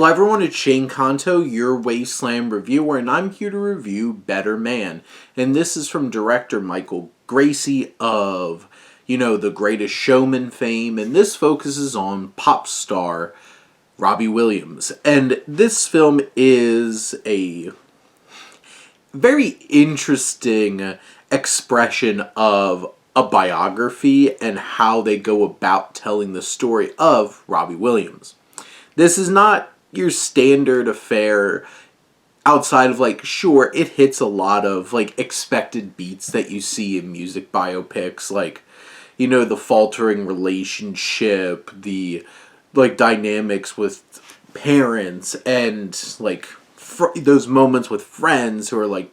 Hello everyone, it's Shane Kanto, your Wasteland reviewer, and I'm here to review Better Man. And this is from director Michael Gracie of, The Greatest Showman fame, and this focuses on pop star Robbie Williams. And this film is a very interesting expression of a biography and how they go about telling the story of Robbie Williams. This is not your standard affair outside of, sure, it hits a lot of, expected beats that you see in music biopics, the faltering relationship, the, dynamics with parents, and, those moments with friends who are,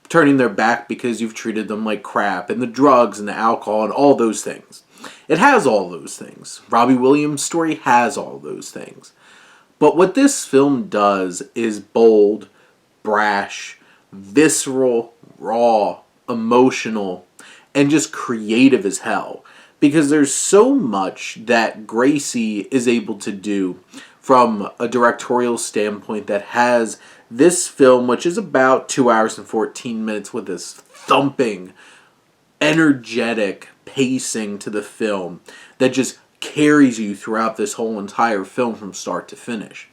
turning their back because you've treated them like crap, and the drugs and the alcohol and all those things. It has all those things. Robbie Williams' story has all those things. But what this film does is bold, brash, visceral, raw, emotional, and just creative as hell. Because there's so much that Gracie is able to do from a directorial standpoint that has this film, which is about 2 hours and 14 minutes, with this thumping, energetic pacing to the film that just carries you throughout this whole entire film from start to finish.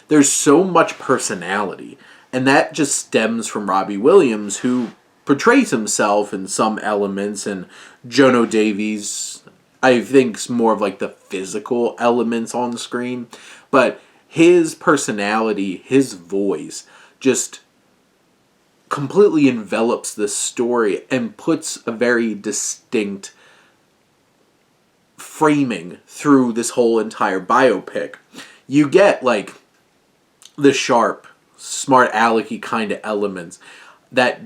There's so much personality, and that just stems from Robbie Williams, who portrays himself in some elements, and Jono Davies, I think, is more of the physical elements on the screen, but his personality, his voice, just completely envelops this story and puts a very distinct framing through this whole entire biopic. You get the sharp, smart alecky kind of elements, that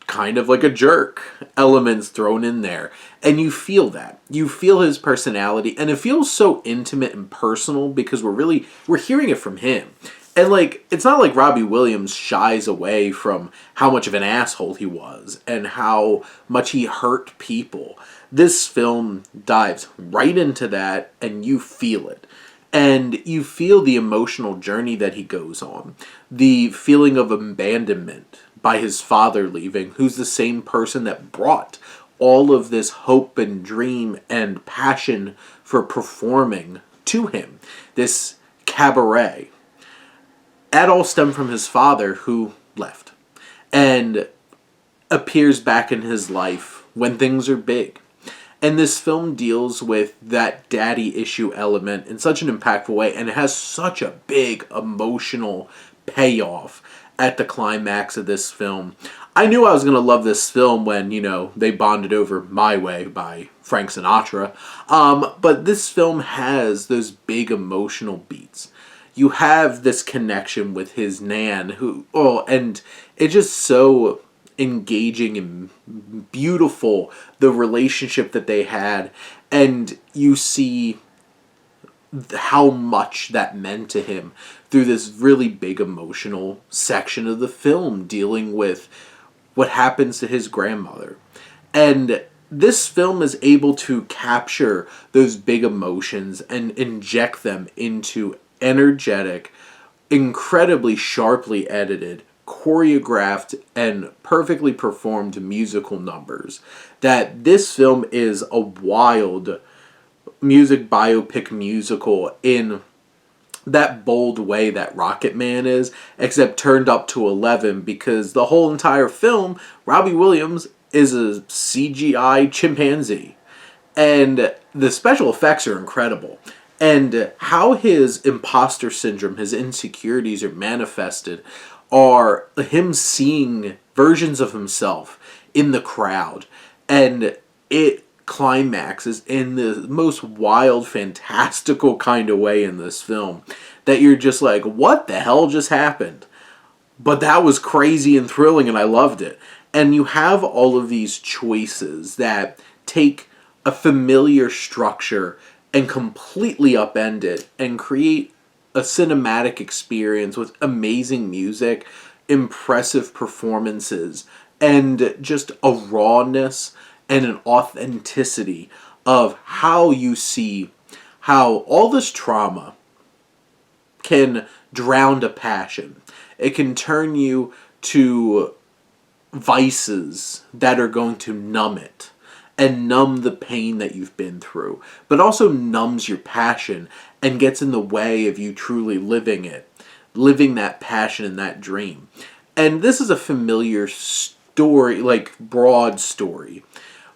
kind of like a jerk elements thrown in there, and you feel that. You feel his personality, and it feels so intimate and personal because we're hearing it from him. And it's not like Robbie Williams shies away from how much of an asshole he was and how much he hurt people. This film dives right into that, and you feel it. And you feel the emotional journey that he goes on. The feeling of abandonment by his father leaving, who's the same person that brought all of this hope and dream and passion for performing to him. This cabaret. That all stemmed from his father, who left and appears back in his life when things are big. And this film deals with that daddy issue element in such an impactful way, and it has such a big emotional payoff at the climax of this film. I knew I was going to love this film when, they bonded over My Way by Frank Sinatra. But this film has those big emotional beats. You have this connection with his Nan, and it's just so engaging and beautiful, the relationship that they had, and you see how much that meant to him through this really big emotional section of the film, dealing with what happens to his grandmother. And this film is able to capture those big emotions and inject them into energetic, incredibly sharply edited, choreographed, and perfectly performed musical numbers. That this film is a wild music biopic musical in that bold way that Rocket Man is, except turned up to 11, because the whole entire film, Robbie Williams is a CGI chimpanzee. And the special effects are incredible. And how his imposter syndrome, his insecurities are manifested are him seeing versions of himself in the crowd. And it climaxes in the most wild, fantastical kind of way in this film that you're just like, what the hell just happened? But that was crazy and thrilling, and I loved it. And you have all of these choices that take a familiar structure and completely upend it and create a cinematic experience with amazing music, impressive performances, and just a rawness and an authenticity of how you see how all this trauma can drown a passion. It can turn you to vices that are going to numb it and numb the pain that you've been through, but also numbs your passion and gets in the way of you truly living it, living that passion and that dream. And this is a familiar story, like broad story.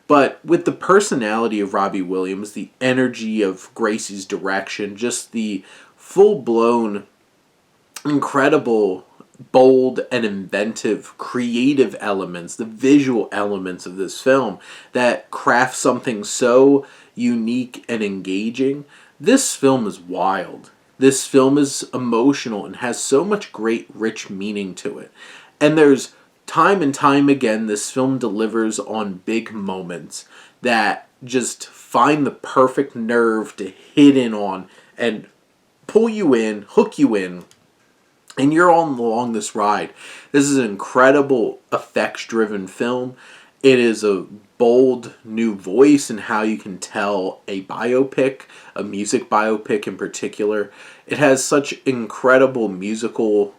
But with the personality of Robbie Williams, the energy of Gracie's direction, just the full-blown, incredible, bold and inventive, creative elements, the visual elements of this film that craft something so unique and engaging, this film is wild. This film is emotional and has so much great, rich meaning to it. And there's time and time again, this film delivers on big moments that just find the perfect nerve to hit in on and pull you in, hook you in, and you're on along this ride. This is an incredible effects-driven film. It is a bold new voice in how you can tell a biopic, a music biopic in particular. It has such incredible musical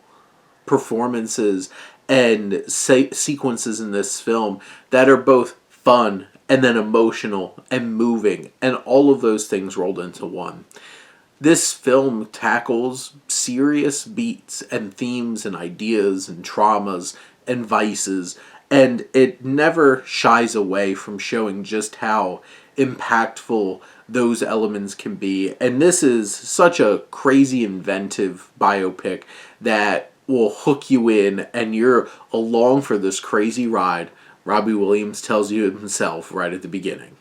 performances and sequences in this film that are both fun and then emotional and moving, and all of those things rolled into one. This film tackles serious beats and themes and ideas and traumas and vices, and it never shies away from showing just how impactful those elements can be. And this is such a crazy inventive biopic that will hook you in and you're along for this crazy ride. Robbie Williams tells you himself right at the beginning.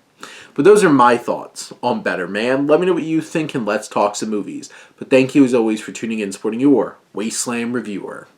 But those are my thoughts on Better Man. Let me know what you think and let's talk some movies. But thank you as always for tuning in and supporting your Wasteland reviewer.